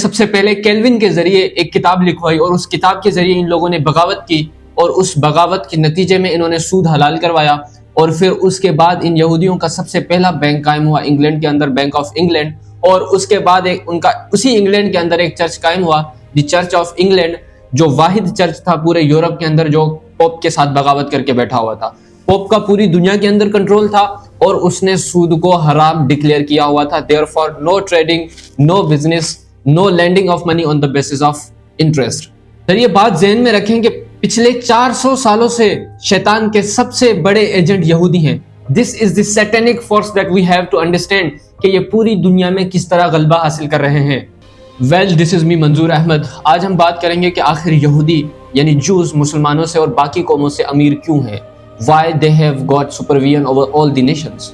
सबसे पहले केल्विन के जरिए एक किताब लिखवाई और उस किताब के जरिए इन लोगों ने बगावत की और उस बगावत के नतीजे में इन्होंने सूद हलाल करवाया। और फिर उसके बाद इन यहूदियों का सबसे पहला बैंक कायम हुआ इंग्लैंड के अंदर, बैंक ऑफ इंग्लैंड। और उसके बाद एक उनका उसी इंग्लैंड के अंदर एक चर्च कायम हुआ, द चर्च ऑफ इंग्लैंड, जो वाहिद चर्च था पूरे यूरोप के अंदर जो पोप के साथ बगावत करके बैठा हुआ था। पोप का पूरी दुनिया के अंदर कंट्रोल था और उसने सूद को हराम डिक्लेयर किया हुआ था। Therefore no trading, no business, no landing of money on the basis of interest. Sir ये बात ज़हन में रखें कि पिछले 400 सालों से शैतान के सबसे बड़े एजेंट यहूदी हैं। This is the satanic force that we have to understand कि ये पूरी दुनिया में किस तरह गलबा हासिल कर रहे हैं। वेल, दिस इज मी मंजूर अहमद। आज हम बात करेंगे कि आखिर यहूदी यानी जूस मुसलमानों से और बाकी कौमों से अमीर क्यों हैं। Why they have got supervision over all the nations।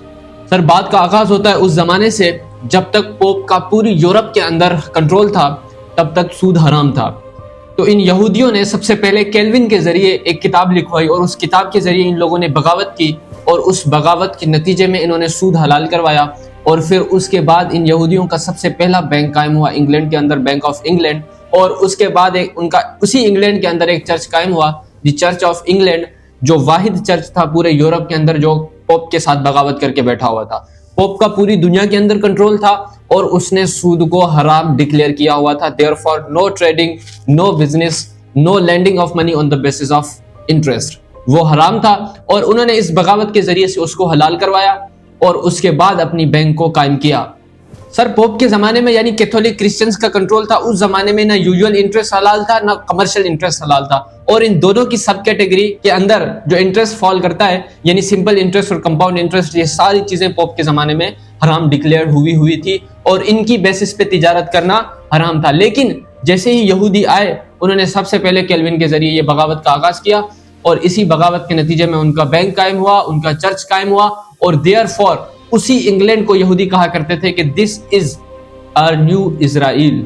Sir बात का आगाज होता है उस जमाने से जब तक पोप का पूरी यूरोप के अंदर कंट्रोल था, तब तक सूद हराम था। तो इन यहूदियों ने सबसे पहले केल्विन के जरिए एक किताब लिखवाई और उस किताब के जरिए इन लोगों ने बगावत की और उस बगावत के नतीजे में इन्होंने सूद हलाल करवाया। और फिर उसके बाद इन यहूदियों का सबसे पहला बैंक कायम हुआ इंग्लैंड के अंदर, बैंक ऑफ इंग्लैंड। और उसके बाद एक उनका उसी इंग्लैंड के अंदर एक चर्च कायम हुआ, द चर्च ऑफ इंग्लैंड, जो वाहिद चर्च था पूरे यूरोप के अंदर जो पोप के साथ बगावत करके बैठा हुआ था। पोप का पूरी दुनिया के अंदर कंट्रोल था और उसने सूद को हराम डिक्लेयर किया हुआ था। Therefore no trading, no business, no landing of money on the basis of interest. वो हराम था और उन्होंने इस बगावत के जरिए से उसको हलाल करवाया और उसके बाद अपनी बैंक को कायम किया। सर पोप के जमाने में यानी कैथोलिक क्रिश्चियंस का कंट्रोल था। उस जमाने में ना यूजुअल इंटरेस्ट हलाल था ना कमर्शियल इंटरेस्ट हलाल था। और इन दोनों की सब कैटेगरी के अंदर जो इंटरेस्ट फॉल करता है यानी सिंपल इंटरेस्ट और कंपाउंड इंटरेस्ट, ये सारी चीजें पोप के जमाने में हराम डिक्लेयर हुई थी और इनकी बेसिस पे तिजारत करना हराम था। लेकिन जैसे ही यहूदी आए उन्होंने सबसे पहले केल्विन के जरिए ये बगावत का आगाज किया और इसी बगावत के नतीजे में उनका बैंक कायम हुआ, उनका चर्च कायम हुआ। और देयरफॉर उसी इंग्लैंड को यहूदी कहा करते थे कि this is our new Israel,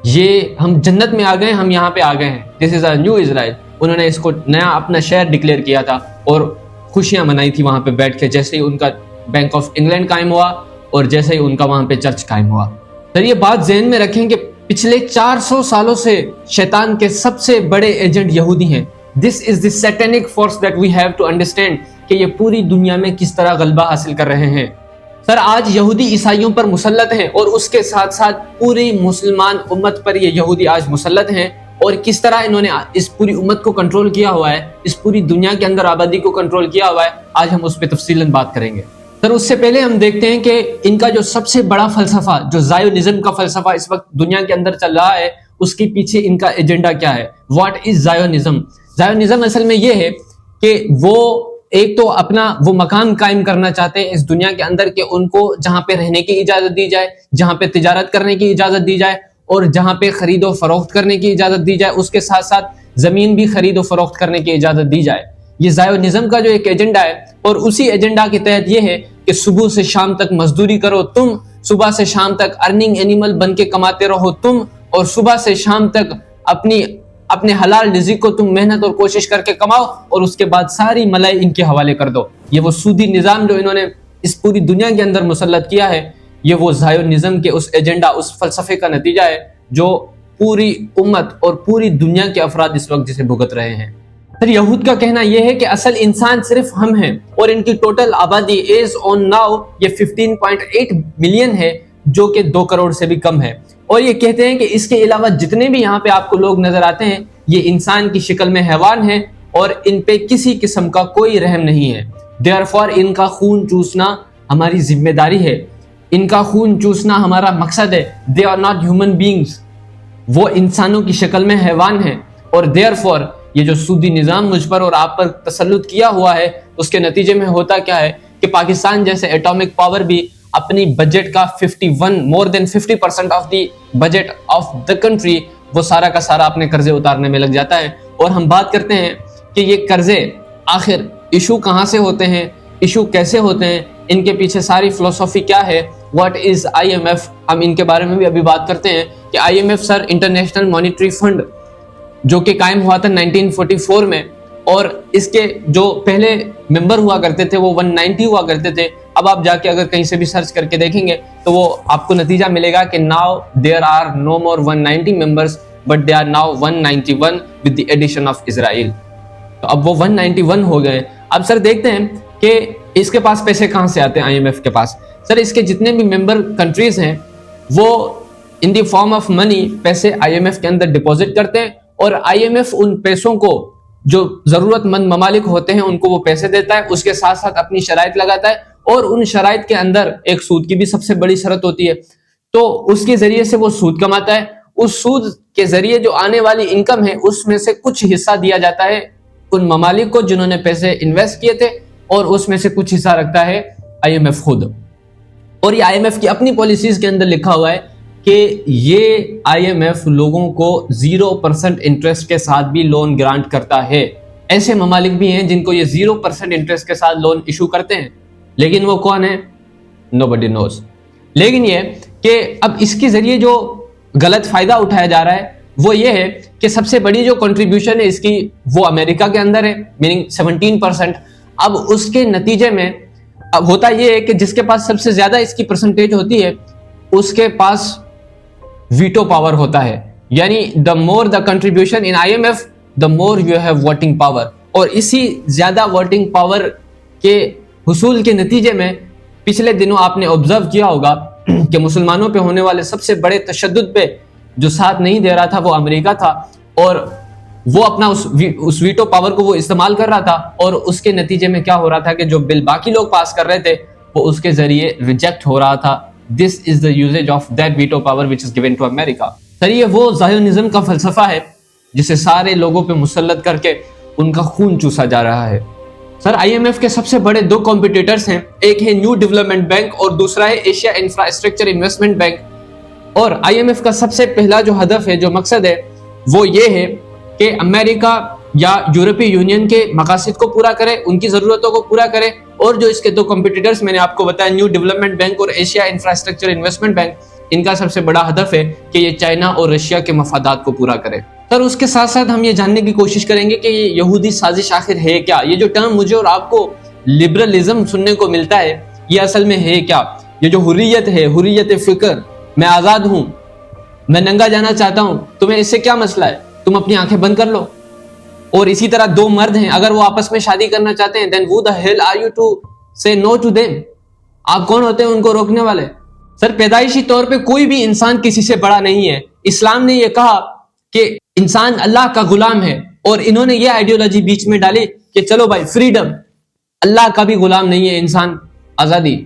ये हम जन्नत में आ गए, हम यहाँ पे आ गए हैं, this is our new Israel. उन्होंने इसको नया अपना शहर डिक्लेयर किया था और खुशियां मनाई थी वहां पे बैठ के, जैसे ही उनका बैंक ऑफ इंग्लैंड कायम हुआ और जैसे ही उनका वहां पे चर्च कायम हुआ। सर ये बात ज़हन में रखें कि पिछले 400 सालों से शैतान के सबसे बड़े एजेंट यहूदी हैं। This is the satanic force that we have to understand कि ये पूरी दुनिया में किस तरह गलबा हासिल कर रहे हैं। सर आज यहूदी ईसाइयों पर मुसल्लत हैं और उसके साथ साथ पूरी मुसलमान उम्मत पर ये यहूदी आज मुसल्लत हैं। और किस तरह इन्होंने इस पूरी उम्मत को कंट्रोल किया हुआ है, इस पूरी दुनिया के अंदर आबादी को कंट्रोल किया हुआ है, आज हम उस पर तफसीलन बात करेंगे। सर उससे पहले हम देखते हैं कि इनका जो सबसे बड़ा फलसफा, जो जायोनिज्म का फलसफा इस वक्त दुनिया के अंदर चल रहा है, उसके पीछे इनका एजेंडा क्या है। What is जायोनिज्म? जायोनिज्म असल में ये है कि वो एक तो अपना वो मकाम कायम करना चाहते हैं इस दुनिया के अंदर कि उनको जहां पे रहने की इजाजत दी जाए, जहां पे तिजारत करने की इजाजत दी जाए और जहां पे खरीदो फरोख्त करने की इजाजत दी जाए, उसके साथ साथ जमीन भी खरीदो फरोख्त करने की इजाजत दी जाए। ये जायोनिज्म का जो एक एजेंडा है और उसी एजेंडा के तहत ये है कि सुबह से शाम तक मजदूरी करो तुम, सुबह से शाम तक अर्निंग एनिमल बन के कमाते रहो तुम, और सुबह से शाम तक अपने हलाल रिज़्क को तुम मेहनत और कोशिश करके कमाओ और उसके बाद सारी मलाई इनके हवाले कर दो। ये वो सूदी निज़ाम जो इन्होंने इस पूरी दुनिया के अंदर मुसल्लत किया है, ये वो ज़ायोनिज़्म के उस एजेंडा, उस फलसफे का नतीजा है जो पूरी उम्मत और पूरी दुनिया के अफराद इस वक्त जिसे भुगत रहे हैं। फिर यहूद का कहना यह है कि असल इंसान सिर्फ हम हैं और इनकी टोटल आबादी एज ऑन नाउ ये 15.8 मिलियन है, जो कि 2 करोड़ से भी कम है। और ये कहते हैं कि इसके अलावा जितने भी यहाँ पे आपको लोग नजर आते हैं ये इंसान की शक्ल में हैवान हैं और इन पे किसी किस्म का कोई रहम नहीं है। देयरफॉर इनका खून चूसना हमारी जिम्मेदारी है, इनका खून चूसना हमारा मकसद है। They are not human beings, वो इंसानों की शक्ल में हैवान है। और देयरफॉर ये जो सूदी निज़ाम मुझ पर और आप पर तसल्लुत किया हुआ है, उसके नतीजे में होता क्या है कि पाकिस्तान जैसे एटॉमिक पावर भी अपनी बजट का 51 more than 50% of the budget of the country वो सारा का सारा अपने कर्जे उतारने में लग जाता है। और हम बात करते हैं कि ये कर्जे आखिर इशू कहाँ से होते हैं, इशू कैसे होते हैं, इनके पीछे सारी फिलोसॉफी क्या है। व्हाट इज IMF, हम इनके बारे में भी अभी बात करते हैं कि IMF sir international monetary fund जो कि कायम हुआ था 1944 में, और इसके जो पहले मेंबर हुआ करते थे वो 190 हुआ करते थे। अब आप जाके अगर कहीं से भी सर्च करके देखेंगे तो वो आपको नतीजा मिलेगा कि now there are no more 190 members but they are now 191 with the addition of Israel. तो अब वो 191 हो गए। अब सर देखते हैं कि इसके पास पैसे कहां से आते हैं IMF के पास। सर इसके जितने भी मेंबर कंट्रीज हैं वो in the form of money पैसे IMF के अंदर डिपॉजिट करते हैं और IMF उन पैसों को जो जरूरतमंद ममालिक होते हैं उनको वो पैसे देता है, उसके साथ साथ अपनी शराइत लगाता है और उन शराइत के अंदर एक सूद की भी सबसे बड़ी शर्त होती है। तो उसके जरिए से वो सूद कमाता है। उस सूद के जरिए जो आने वाली इनकम है उसमें से कुछ हिस्सा दिया जाता है उन ममालिक को जिन्होंने पैसे इन्वेस्ट किए थे और उसमें से कुछ हिस्सा रखता है IMF खुद। और ये IMF की अपनी पॉलिसीज के अंदर लिखा हुआ है कि ये IMF लोगों को 0% इंटरेस्ट के साथ भी लोन ग्रांट करता है। ऐसे ममालिक भी हैं जिनको ये 0% इंटरेस्ट के साथ लोन इशू करते हैं, लेकिन वो कौन है? Nobody knows. लेकिन ये कि अब इसके जरिए जो गलत फायदा उठाया जा रहा है वो ये है कि सबसे बड़ी जो कंट्रीब्यूशन है इसकी वो अमेरिका के अंदर है, मीनिंग 17%। अब उसके नतीजे में अब होता ये है कि जिसके पास सबसे ज्यादा इसकी परसेंटेज होती है उसके पास वीटो पावर होता है, यानी the more the contribution in IMF the more you have voting power. और इसी ज्यादा वोटिंग पावर के हुसूल के नतीजे में पिछले दिनों आपने ऑब्जर्व किया होगा कि मुसलमानों पे होने वाले सबसे बड़े तशद्दुद पे जो साथ नहीं दे रहा था वो अमेरिका था और वो अपना उस वीटो पावर को वो इस्तेमाल कर रहा था और उसके नतीजे में क्या हो रहा था कि जो बिल बाकी लोग पास कर रहे थे वो उसके जरिए रिजेक्ट हो रहा था। This is the usage of that veto power which is given to America। Sir ये वो ज़ायोनिज़्म का फलसफा है जिसे सारे लोगों पे मुसल्लत करके उनका खून चूसा जा रहा है। सर IMF के सबसे बड़े दो कॉम्पिटिटर्स हैं, एक है न्यू डेवलपमेंट बैंक और दूसरा है एशिया इंफ्रास्ट्रक्चर इन्वेस्टमेंट बैंक। और IMF का सबसे पहला जो हदफ है, जो मकसद है, वो ये है कि अमेरिका या यूरोपीय यूनियन के मकासद को पूरा करे, उनकी ज़रूरतों को पूरा करे। और जो इसके दो कॉम्पिटिटर्स मैंने आपको बताया, न्यू डेवलपमेंट बैंक और एशिया इंफ्रास्ट्रक्चर इन्वेस्टमेंट बैंक, इनका सबसे बड़ा हदफ है कि ये चाइना और रशिया के मफादात को पूरा करे। सर उसके साथ साथ हम ये जानने की कोशिश करेंगे कि ये यहूदी साजिश आखिर है क्या। ये जो टर्म मुझे और आपको लिबरलिज्म सुनने को मिलता है ये असल में है क्या? ये जो हुर्रियत है, हुर्रियत फिक्र, मैं आजाद हूं, मैं नंगा जाना चाहता हूं, तुम्हें इससे क्या मसला है? तुम अपनी आंखें बंद कर लो। और इसी तरह दो मर्द हैं, अगर वो आपस में शादी करना चाहते हैं, then who the hell are you to say no to them? आप कौन होते हैं उनको रोकने वाले? सर पैदाइशी तौर पे कोई भी इंसान किसी से बड़ा नहीं है। इस्लाम ने ये कहा कि इंसान अल्लाह का गुलाम है और इन्होंने ये आइडियोलॉजी बीच में डाली कि चलो भाई फ्रीडम, अल्लाह का भी गुलाम नहीं है इंसान, आजादी,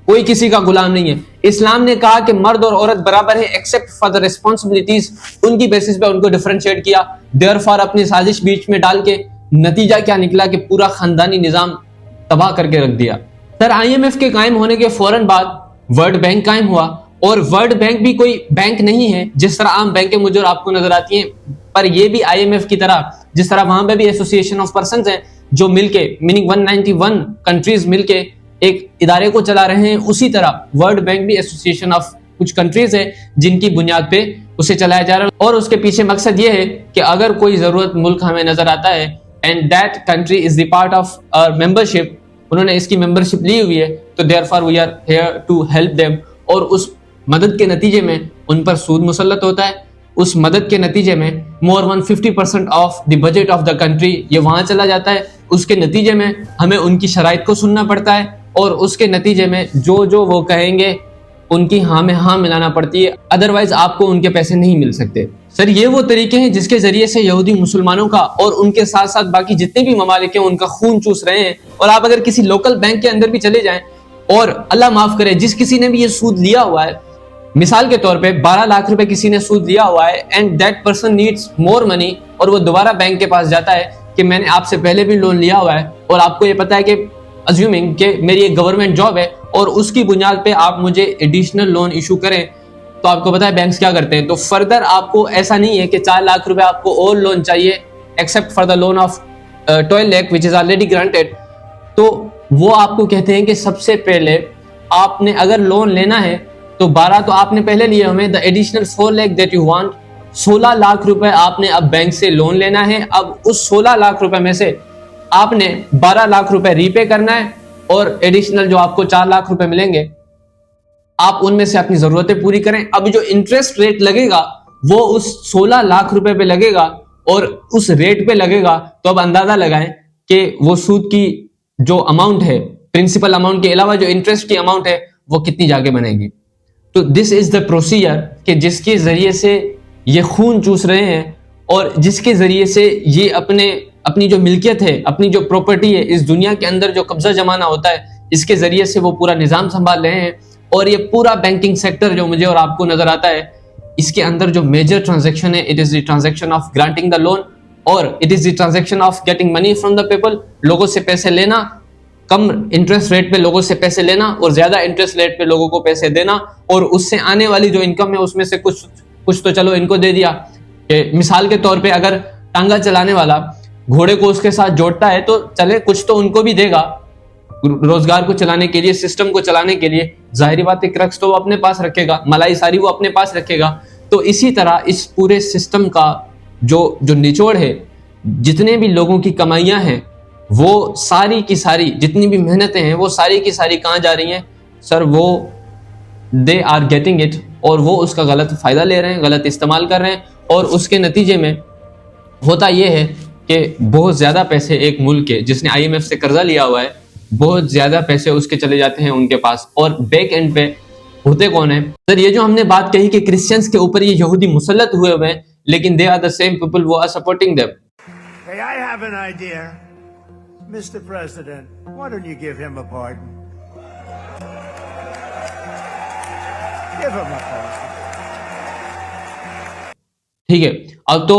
कोई किसी का गुलाम नहीं है। इस्लाम ने कहा कि मर्द और औरत बराबर है एक्सेप्ट फॉर द रिस्पॉन्सिबिलिटीज, उनकी बेसिस पे उनको डिफरेंशिएट किया। देयरफॉर अपनी साजिश बीच में डाल के नतीजा क्या निकला कि पूरा खानदानी निजाम तबाह करके रख दिया। सर IMF के कायम होने के फौरन बाद वर्ल्ड बैंक कायम हुआ और वर्ल्ड बैंक भी कोई बैंक नहीं है जिस तरह आम बैंकें मुझे और आपको नजर आती हैं, पर ये भी IMF की तरह, जिस तरह वहां पे भी एसोसिएशन ऑफ पर्संस हैं जो मिलके, मीनिंग 191 कंट्रीज मिलके एक इदारे को चला रहे हैं, उसी तरह वर्ल्ड बैंक भी एसोसिएशन ऑफ कुछ कंट्रीज है जिनकी बुनियाद पे उसे चलाया जा रहा है। और उसके पीछे मकसद ये है कि अगर कोई जरूरत मुल्क हमें नजर आता है and that country is the part of our membership, उन्होंने इसकी मेंबरशिप ली हुई है, तो therefore we are here to help them. और उस मदद के नतीजे में उन पर सूद मुसल्लत होता है। उस मदद के नतीजे में more one 50% of the budget of the country ये वहां चला जाता है। उसके नतीजे में हमें उनकी शराइत को सुनना पड़ता है और उसके नतीजे में जो जो वो कहेंगे उनकी हाँ में हाँ मिलाना पड़ती है, अदरवाइज आपको उनके पैसे नहीं मिल सकते। सर ये वो तरीके हैं जिसके जरिए से यहूदी मुसलमानों का और उनके साथ साथ बाकी जितने भी ममालिक हैं उनका खून चूस रहे हैं। और आप अगर किसी लोकल बैंक के अंदर भी चले जाएं और अल्लाह माफ करे जिस किसी ने भी ये सूद लिया हुआ है, मिसाल के तौर पे 12 लाख रुपए किसी ने सूद लिया हुआ है and that person needs more money, और वो दोबारा बैंक के पास जाता है कि मैंने आपसे पहले भी लोन लिया हुआ है और आपको ये पता है कि अज्यूमिंग कि मेरी एक गवर्नमेंट जॉब है और उसकी बुनियाद पे आप मुझे एडिशनल लोन इशू करें, तो आपको पता है बैंक्स क्या करते हैं। तो फर्दर आपको ऐसा नहीं है कि 4 लाख रुपए आपको और लोन चाहिए except for the loan of 12 lakh which is already granted, तो वो आपको कहते हैं कि सबसे पहले आपने अगर लोन लेना है तो 12 तो आपने पहले लिए हुए, the additional 4 lakh that you want, 16 lakh रुपए आपने अब बैंक से लोन लेना है। अब उस 16 लाख रुपए में से आपने 12 लाख रुपए रीपे करना है और एडिशनल जो आपको 4 लाख रुपए मिलेंगे आप उनमें से अपनी जरूरतें पूरी करें। अब जो इंटरेस्ट रेट लगेगा वो उस 16 लाख रुपए पे लगेगा और उस रेट पे लगेगा, तो अब अंदाजा लगाएं कि वो सूद की जो अमाउंट है, प्रिंसिपल अमाउंट के अलावा जो इंटरेस्ट की अमाउंट है वो कितनी जाके बनेगी। तो दिस इज द प्रोसीजर कि जिसके जरिए से ये खून चूस रहे हैं और जिसके जरिए से ये अपनी जो मिल्कियत है, अपनी जो प्रॉपर्टी है, इस दुनिया के अंदर जो कब्जा जमाना होता है, इसके जरिए से वो पूरा निजाम संभाल रहे हैं। और ये पूरा बैंकिंग सेक्टर जो मुझे और आपको नजर आता है, इसके अंदर जो मेजर ट्रांजैक्शन है, it is the transaction of granting the loan और it is the transaction of getting money from the people. लोगों से पैसे लेना, कम इंटरेस्ट रेट पे लोगों से पैसे लेना और ज्यादा इंटरेस्ट रेट पे लोगों को पैसे देना, और उससे आने वाली जो इनकम है उसमें से कुछ तो चलो इनको दे दिया। कि मिसाल के तौर पे अगर टांगा चलाने वाला घोड़े को उसके साथ जोड़ता है तो चले कुछ तो उनको भी देगा रोजगार को चलाने के लिए, सिस्टम को चलाने के लिए। जाहिर बात है क्रक्स तो वो अपने पास रखेगा, मलाई सारी वो अपने पास रखेगा। तो इसी तरह इस पूरे सिस्टम का जो निचोड़ है, जितने भी लोगों की कमाइयां हैं वो सारी की सारी, जितनी भी मेहनतें हैं वो सारी की सारी कहाँ जा रही हैं सर? वो दे आर गेटिंग इट, और वो उसका गलत फायदा ले रहे हैं, गलत इस्तेमाल कर रहे हैं। और उसके नतीजे में होता यह है कि बहुत ज्यादा पैसे एक मुल्क के, जिसने IMF से कर्जा लिया हुआ है, बहुत ज्यादा पैसे उसके चले जाते हैं उनके पास। और बैक एंड पे होते कौन है सर? ये जो हमने बात कही कि क्रिश्चियंस के ऊपर ये यहूदी मुसल्लत हुए हुए हैं, लेकिन they are the same people वो are supporting them. Hey, I have an idea. Mr. President, why don't you give him a pardon? Give him a pardon. ठीक है, अब तो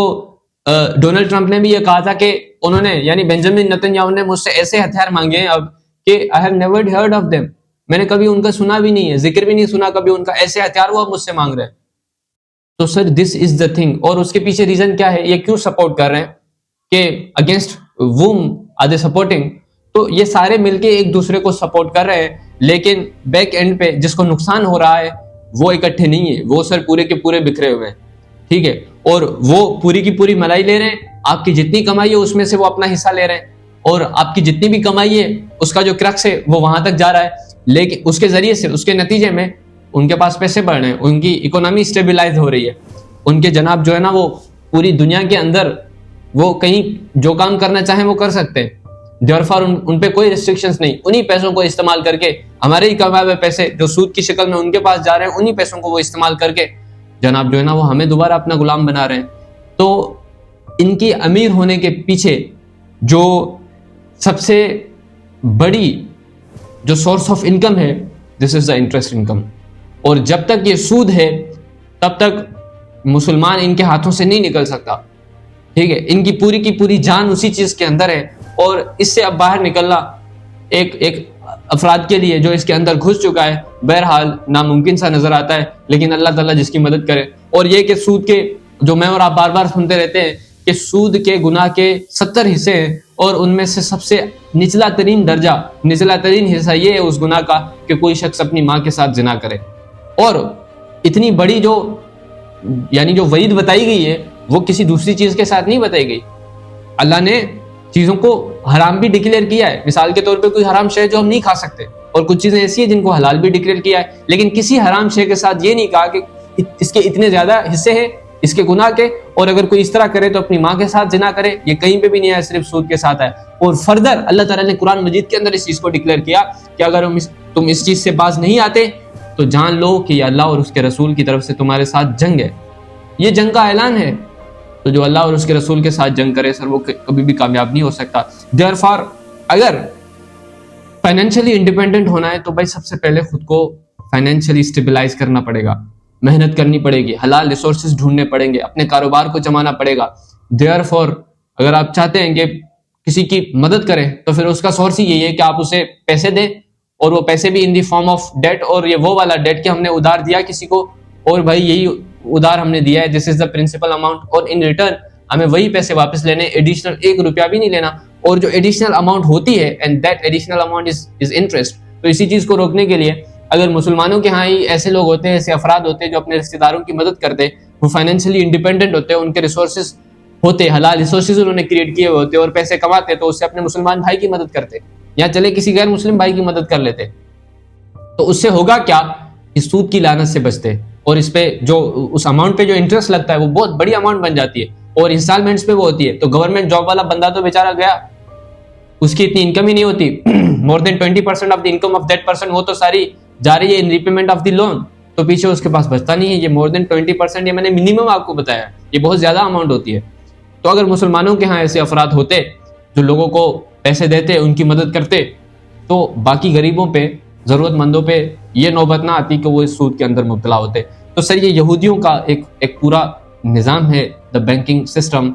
डोनाल्ड ट्रंप ने भी ये कहा था कि उन्होंने, यानी बेंजामिन नेतन्याहू ने मुझसे ऐसे हथियार मांगे हैं अब कि I have never heard of them, मैंने कभी उनका सुना भी नहीं है, जिक्र भी नहीं सुना कभी उनका, ऐसे हथियार वो मुझसे मांग रहे हैं। तो sir this is the thing. और उसके पीछे रीजन क्या है, ये क्यों सपोर्ट कर रहे हैं, कि अगेंस्ट वूम आर दे सपोर्टिंग? तो ये सारे मिलके एक दूसरे को सपोर्ट कर रहे हैं, लेकिन बैक एंड पे जिसको नुकसान हो रहा है वो इकट्ठे नहीं है, वो सर पूरे के पूरे बिखरे हुए हैं। ठीक है, और वो पूरी की पूरी मलाई ले रहे हैं, आपकी जितनी कमाई है उसमें से वो अपना हिस्सा ले रहे हैं, और आपकी जितनी भी कमाई है उसका जो क्रक्स है वो वहां तक जा रहा है। लेकिन उसके जरिए से, उसके नतीजे में उनके पास पैसे बढ़ रहे हैं, उनकी इकोनॉमी स्टेबिलाइज हो रही है, उनके जनाब जो है ना वो पूरी दुनिया के अंदर वो कहीं जो काम करना चाहें वो कर सकते हैं। देयरफॉर उन पे कोई रिस्ट्रिक्शंस नहीं, उन्हीं पैसों को इस्तेमाल करके, हमारे ही कमाए हुए पैसे जो सूद की शक्ल में उनके पास जा रहे हैं, उन्हीं पैसों को वो इस्तेमाल करके जनाब जो है ना वो हमें दोबारा अपना गुलाम बना रहे हैं। तो इनकी अमीर होने के पीछे जो सबसे बड़ी जो सोर्स ऑफ इनकम है, this is the interest income. और जब तक ये सूद है तब तक मुसलमान इनके हाथों से नहीं निकल सकता। ठीक है, इनकी पूरी की पूरी जान उसी चीज के अंदर है, और इससे अब बाहर निकलना एक अफराद के लिए जो इसके अंदर घुस चुका है, बहरहाल नामुमकिन सा नजर आता है। लेकिन अल्लाह ताला जिसकी मदद करे। और ये कि सूद के, जो मैं और आप बार बार सुनते रहते हैं कि सूद के गुनाह के 70 हिस्से हैं, और उनमें से सबसे निचला तरीन दर्जा, निचला तरीन हिस्सा ये है उस गुनाह का कि कोई शख्स अपनी माँ के साथ जिना करे। और इतनी बड़ी जो यानी जो वईद बताई गई है वो किसी दूसरी चीज के साथ नहीं बताई गई। अल्लाह ने चीजों को हराम भी डिक्लेयर किया है, मिसाल के तौर पे कोई हराम शय जो हम नहीं खा सकते, और कुछ चीजें ऐसी है जिनको हलाल भी डिक्लेयर किया है, लेकिन किसी हराम शय के साथ ये नहीं कहा कि इसके इतने ज्यादा हिस्से हैं इसके गुनाह के, और अगर कोई इस तरह करे तो अपनी माँ के साथ जिना करे। ये कहीं पे भी नहीं है, सिर्फ सूद के साथ है। और फर्दर अल्लाह ताला ने कुरान मजीद के अंदर इस चीज को डिक्लेयर किया कि अगर तुम इस चीज से बाज नहीं आते तो जान लो कि अल्लाह और उसके रसूल की तरफ से तुम्हारे साथ जंग है। ये जंग का ऐलान है। तो जो अल्लाह और उसके रसूल के साथ जंग करे सर वो कभी भी कामयाब नहीं हो सकता। देयरफॉर अगर फाइनेंशियली इंडिपेंडेंट होना है तो भाई सबसे पहले खुद को फाइनेंशियली स्टेबलाइज करना पड़ेगा, मेहनत करनी पड़ेगी, हलाल रिसोर्सेज ढूंढने पड़ेंगे, अपने कारोबार को जमाना पड़ेगा। देयरफॉर अगर आप चाहते हैं कि किसी की मदद करें तो फिर उसका सोर्स ही यही है कि आप उसे पैसे दें, और वो पैसे भी इन दी फॉर्म ऑफ डेट, और ये वो वाला डेट कि हमने उधार दिया किसी को और भाई यही उधार हमने दिया है, this is the principal amount, और इन रिटर्न हमें वही पैसे वापस लेने, एडिशनल 1 रुपया भी नहीं लेना। और जो एडिशनल अमाउंट होती है and that additional amount is interest. तो इसी चीज को रोकने के लिए अगर मुसलमानों के यहाँ ही ऐसे लोग होते हैं, ऐसे अफराद होते हैं जो अपने रिश्तेदारों की मदद करते हैं, वो फाइनेंशियली इंडिपेंडेंट होते हैं, उनके रिसोर्सेज होते, हलाल रिसोर्सेज उन्होंने क्रिएट किए हुए होते और पैसे कमाते, तो उससे अपने मुसलमान भाई की मदद करते, या चले किसी गैर मुस्लिम भाई की मदद कर लेते। तो उससे होगा क्या कि सूद की लानत से बचते, और इस पे जो उस अमाउंट पे जो इंटरेस्ट लगता है वो बहुत बड़ी अमाउंट बन जाती है, और इंस्टॉलमेंट्स पे वो होती है। तो गवर्नमेंट जॉब वाला बंदा तो बेचारा गया, उसकी इतनी इनकम ही नहीं होती। More than 20% of the income of that person वो तो सारी जा रही है इन रीपेमेंट ऑफ द लोन, तो पीछे उसके पास बचता नहीं है। ये मोर देन 20%, ये मैंने मिनिमम आपको बताया, ये बहुत ज्यादा अमाउंट होती है। तो अगर मुसलमानों के यहाँ ऐसे अफराद होते जो लोगों को पैसे देते, उनकी मदद करते, तो बाकी गरीबों पे, जरूरतमंदों पे ये नौबत ना आती कि वो इस सूद के अंदर मुब्तला होते। तो सर ये यहूदियों का एक पूरा निज़ाम है, द बैंकिंग सिस्टम,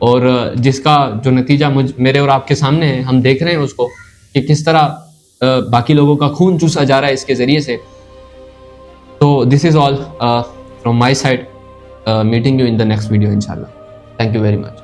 और जिसका जो नतीजा मेरे और आपके सामने है, हम देख रहे हैं उसको कि किस तरह बाकी लोगों का खून चूसा जा रहा है इसके ज़रिए से। तो this is all from my side, meeting you in the next video इंशाल्लाह। Thank you very much.